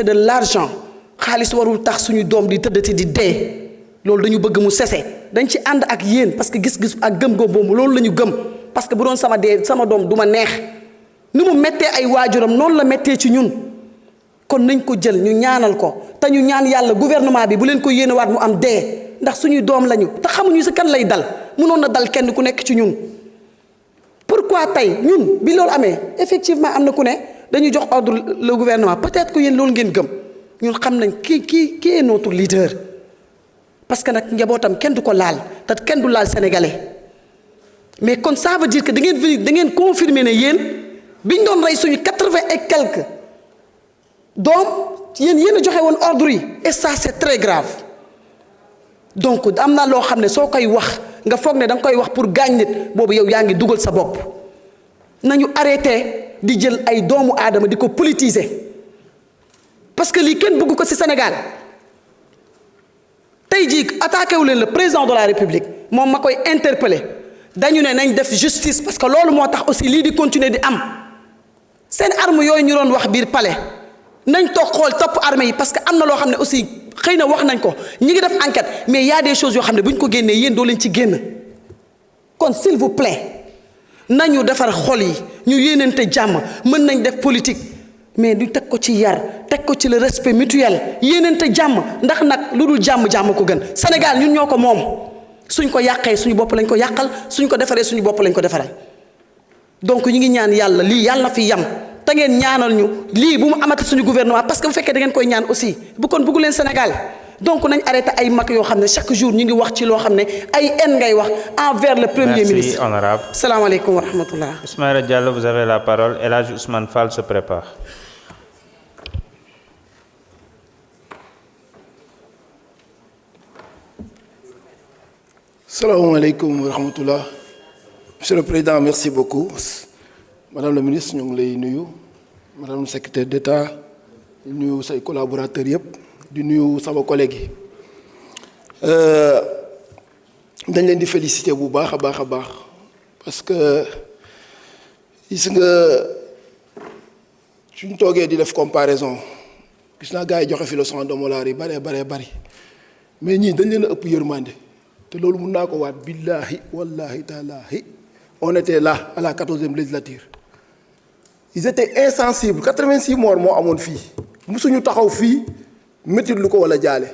de l'argent xaalis warul tax suñu doom di tëddati di dee loolu dañu bëgg mu cessé dañ ci ànd ak yéen parce que gis-gis ak gëm-gëm boobu loolu la ñu gëm parce que bu doon sama dee sama doom du ma neex ni mu méttee ay waajuram noonu la méttee ci ñun kon nañ ko jël ñu ñaanal ko te ñu ñaan yàlla gouvernement bi bu leen ko yéenewaat mu am dee ndax suñuy doom lañu te xamuñu si kan lay dal mënoon na dal kenn ku nekk ci ñun. pourquoi tey ñun bi loolu amee effectivement am na ku ne dañuy jox ordre le gouvernement peut-être que yéen loolu ngeen gëm ñun xam nañ kii est notre leader parce que nag njabootam kenn du ko laal te kenn du laal sénégalais mais kon ça veut dire que da ngeen confirmer ne yéen biñ doon rey suñu 80 et quelques doom yéen a joxe woon ordre yi et ça c'est très grave donc am na loo xam ne soo koy wax nga foog ne da nga koy wax pour gaañ nit boobu yow yaa ngi dugal sa bopp nañu arrêté di jël ay doomu aadama di ko politiser parce que lii kenn bëgg ko ci Sénégal tey jii attaqué wu leen le président de la République moom ma koy interpeller dañu ne nañ def justice parce que loolu moo tax aussi lii di continuer di am seen arme yooyu ñu doon wax biir palais nañ toog xool topp armée yi parce que am na loo xam ne aussi xëy na wax nañ ko ñi ngi def enquête mais y a des choses yoo xam ne bu ñu ko génnee yéen doo leen ci génn kon s'il vous plaît nañu defar xol yi ñu yéenante jàmm mën nañ def politique mais ñu teg ko ci yar teg ko ci le respect mutuel yéenante jàmm ndax nag lu dul jàmm ko gën Sénégal ñun ñoo ko moom suñ ko yàqee suñu bopp lañ ko yàqal suñ ko defaree suñu bopp lañ ko defaral donc ñu ngi ñaan yàlla lii yàlla na fi yam te ngeen ñaanal ñu lii bu mu amati suñu gouvernement parce que bu fekkee da ngeen koy ñaan aussi bu kon bëggu leen Sénégal donc nañ arrêté ay mag yoo xam ne chaque jour ñu ngi wax ci loo xam ne ay haine ngay wax envers le premier ministre. Merci honorable. Salaamaaleykum wa rahmatullah. Ismaïla Diallo, vous avez la parole. El Hadj Ousmane Fall se prépare. Salaamaaleykum wa rahmatullah. Monsieur le Président, merci beaucoup. Madame la ministre ñu ngi lay nuyu madame le secrétaire d'État di nuyu say collaborateurs yëpp di nuyu sama collègue yi dañ leen di féliciter bu baax a baax parce que gis nga suñ toogee di def comparaison gis naa gars yi joxe fi leçon de morale yi bari mais ñii dañ leen a ëpp yërmande te loolu mun naa ko waat billahi wallahi taalaahi on était là à la 14e législature. Ils étaient insensibles 86 morts moo amoon fii musuñu taxaw fii métit lu ko wala jaale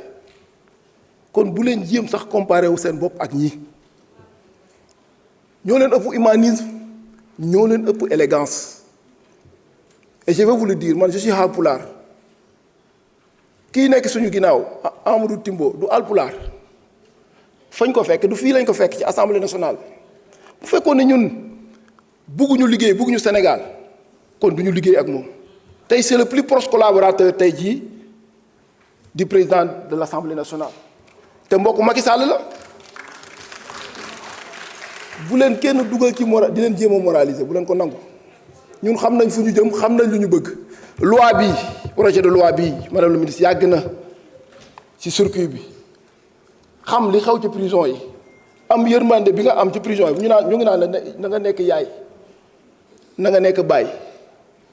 kon bu leen jéem sax comparé wu seen bopp ak ñi ñoo leen ëpp humanisme ñoo leen ëpp élégance et je vais vous le dire man je suis Haalpulaar kii nekk suñu ginnaaw Amadou Timbo du Haalpulaar fañ ko fekk du fii lañ ko fekk ci assemblée nationale bu fekkoon ne ñun bugguñu liggéey bugguñu Sénégal kon du ñu liggéey ak moom tey c'est le plus proche collaborateur tey jii du président de l'Assemblée nationale te mbokk Macky Sall la bu leen kenn dugal ci di leen jéem a moraliser bu leen ko nangu ñun xam nañ fu ñu jëm xam nañ lu ñu bëgg. loi bi projet de loi bi madame la ministre yàgg na ci circuit bi xam li xew ci prison yi am yërmande bi nga am ci prison yi ñu ngi naan na nga nekk yaay na nga nekk baay.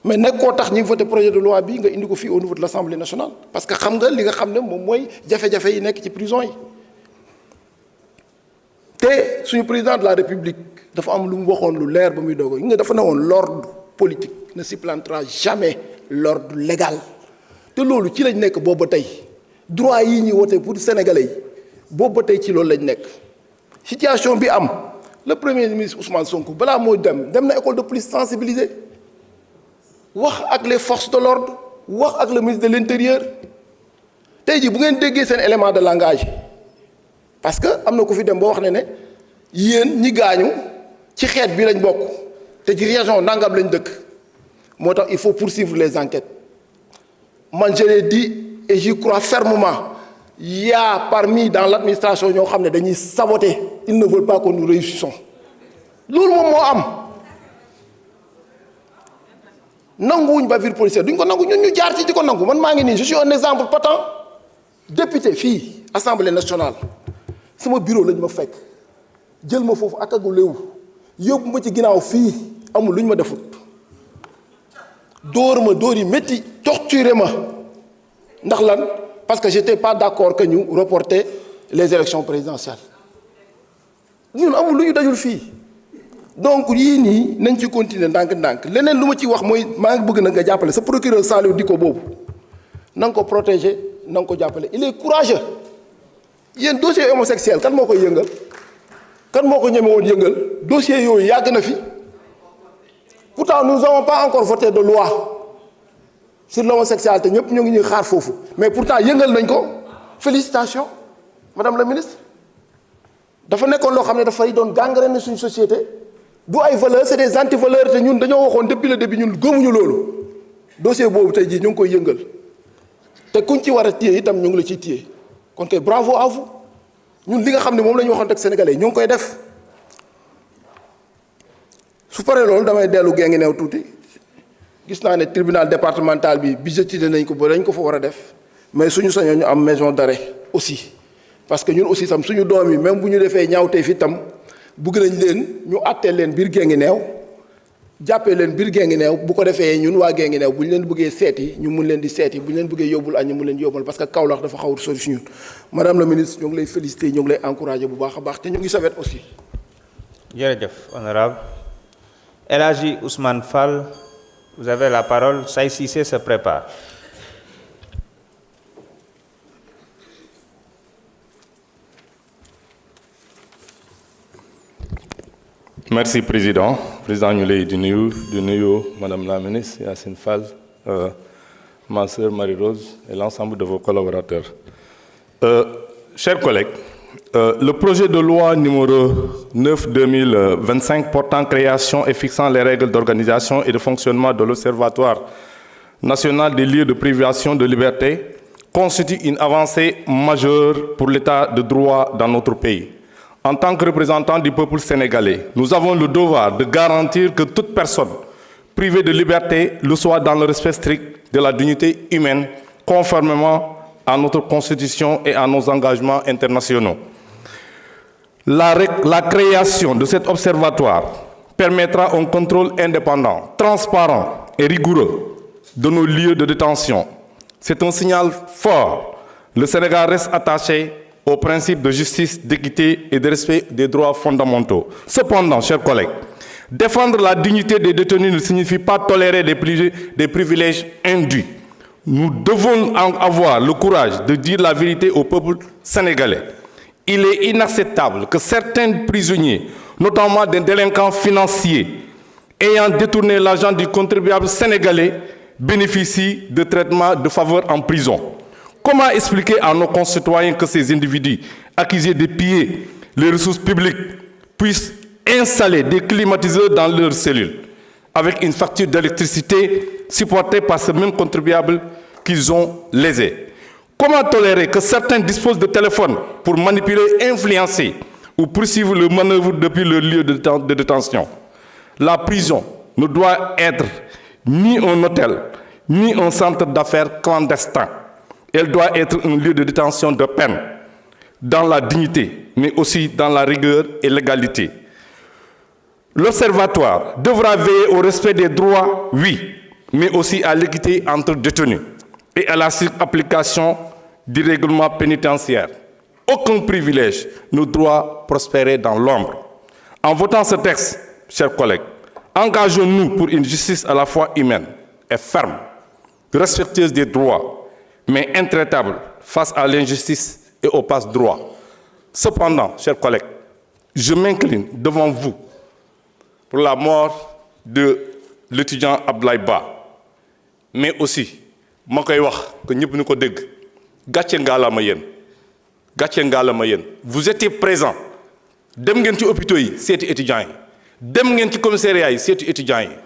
mais nekk koo tax ñuy voté projet de loi bi nga indi ko fii au niveau de l'Assemblée nationale parce que xam nga li nga xam ne moom mooy jafe-jafe yi nekk ci prison yi te suñu président de la République dafa am lu mu waxoon lu leer ba muy doog nga dafa ne woon l'ordre politique ne supplantera jamais l'ordre légal te loolu ci lañ nekk boobu ba tey droit yi ñuy wote pour sénégalais yi boobu ba tey ci loolu lañ nekk situation bi am le premier ministre Ousmane Sonko balaa mooy dem na école de police sensibiliser wax ak les forces de l'ordre wax ak le ministre de l'intérieur tey jii bu ngeen déggee seen élément de langage parce que am na ku fi dem boo wax ne yéen ñi gaañu ci xeet bi lañ bokk te ci région nangam lañ dëkk moo tax il faut poursuivre les enquêtes man je l'ai dit et j'y crois fermement il y a parmi dans l'administration ñoo xam ne dañuy saboter ils ne veulent pas que nous réussissions loolu moom moo am. nanguwuñ bavure policière duñ ko nangu ñun ñu jaar ci di ko nangu man maa ngi nii je suis un exemple patent député fii assemblée nationale sama bureau lañ ma fekk jël ma foofu ak agu léewu yóbbu ma ci ginnaaw fii amul luñ ma defut dóor yi métti torturé ma ndax lan parce que j'étais pas d'accord que ñu reporter les élections présidentielles ñun amul lu ñu dajul fii donc yii nii nañ ci continuer ndànk-ndànk leneen lu ma ci wax mooy maa ngi bëgg na nga jàppale sa procureur Saliou Dicko boobu na nga ko protéger na nga ko jàppale il est courageux yéen dossier homosexuel kan moo koy yëngal kan moo ko ñeme woon yëngal dossier yooyu yàgg na fi pourtant nous n'avons pas encore voté de loi sur l'homosexualité ñëpp ñu ngi ñuy xaar foofu mais pourtant yëngal nañ ko félicitations madame la ministre dafa nekkoon loo xam ne dafay doon gangrène suñu société du ay valeurs c'est des anti-valeurs te ñun dañoo waxoon depuis le début ñun gëmuñu loolu dossier boobu tey jii ñu ngi koy yëngal te kuñ ci war a téye itam ñu ngi la ciy téye kon kay bravo à vous ñun li nga xam ne moom la ñu waxoon ak sénégalais yi ñoo ngi koy def su paree loolu damay dellu Guinguinéo tuuti gis naa ne tribunal départemental bi budgétisé nañ ko ba dañ ko fa war a def mais suñu sañoo ñu am maison d'arrêt aussi parce que ñun aussi tam suñu doom yi même bu ñu defee ñaawtee fi tam bëgg nañ leen ñu àttee leen biir Guinguinéo jàppee leen biir Guinguinéo bu ko defee ñun waa Guinguinéo bu ñu leen bëggee seeti ñu mun leen di seeti bu ñu leen bëggee yóbbul añ ñu mun leen yóbbul parce que Kaolack dafa xaw a sori si ñun madame la ministre ñu ngi lay féliciter ñu ngi lay encourager bu baax a baax te ñu ngi sa wet aussi. jërëjëf honorable El Hadji Ousmane Fall, vous avez la parole. Saï Cissé se prépare. Merci Président. Président ñu lay di nuyu Madame la ministre Yacine Fall, ma sœur Marie-Rose et l'ensemble de vos collaborateurs. Chers collègues, le projet de loi numéro 9/2025 portant création et fixant les règles d'organisation et de fonctionnement de l'Observatoire national des lieux de privation de liberté constitue une avancée majeure pour l'état de droit dans notre pays. En tant que représentants du peuple sénégalais, nous avons le devoir de garantir que toute personne privée de liberté le soit dans le respect strict de la dignité humaine, conformément à notre Constitution et à nos engagements internationaux. La création de cet observatoire permettra un contrôle indépendant, transparent et rigoureux de nos lieux de détention. C'est un signal fort. Le Sénégal reste attaché aux principes de justice, d'équité et de respect des droits fondamentaux. Cependant, chers collègues, défendre la dignité des détenus ne signifie pas tolérer des privilèges indus. Nous devons avoir le courage de dire la vérité au peuple sénégalais. Il est inacceptable que certains prisonniers, notamment des délinquants financiers, ayant détourné l'argent du contribuable sénégalais, bénéficient de traitements de faveur en prison. Comment expliquer à nos concitoyens que ces individus, accusés de piller les ressources publiques, puissent installer des climatiseurs dans leurs cellules, avec une facture d'électricité supportée par ce même contribuable qu'ils ont lésé? Comment tolérer que certains disposent de téléphones pour manipuler, influencer ou poursuivre leurs manœuvres depuis leur lieu de détention? La prison ne doit être ni un hôtel, ni un centre d'affaires clandestin. Elle doit être un lieu de détention de peine, dans la dignité, mais aussi dans la rigueur et l'égalité. L'Observatoire devra veiller au respect des droits, oui, mais aussi à l'équité entre détenus et à la application du règlement pénitentiaire. Aucun privilège ne doit prospérer dans l'ombre. En votant ce texte, chers collègues, engageons-nous pour une justice à la fois humaine et ferme, respectueuse des droits, mais intraitable face à l'injustice et au passe-droit. Cependant, chers collègues, je m'incline devant vous pour la mort de l'étudiant Abdoulaye Ba, mais aussi, ma koy wax que ñëpp ñu ko dégg gàcce ngaalama yéen vous étiez présent dem ngeen ci hôpitaux yi seeti étudiants yi dem ngeen ci commissariat yi seeti étudiants yi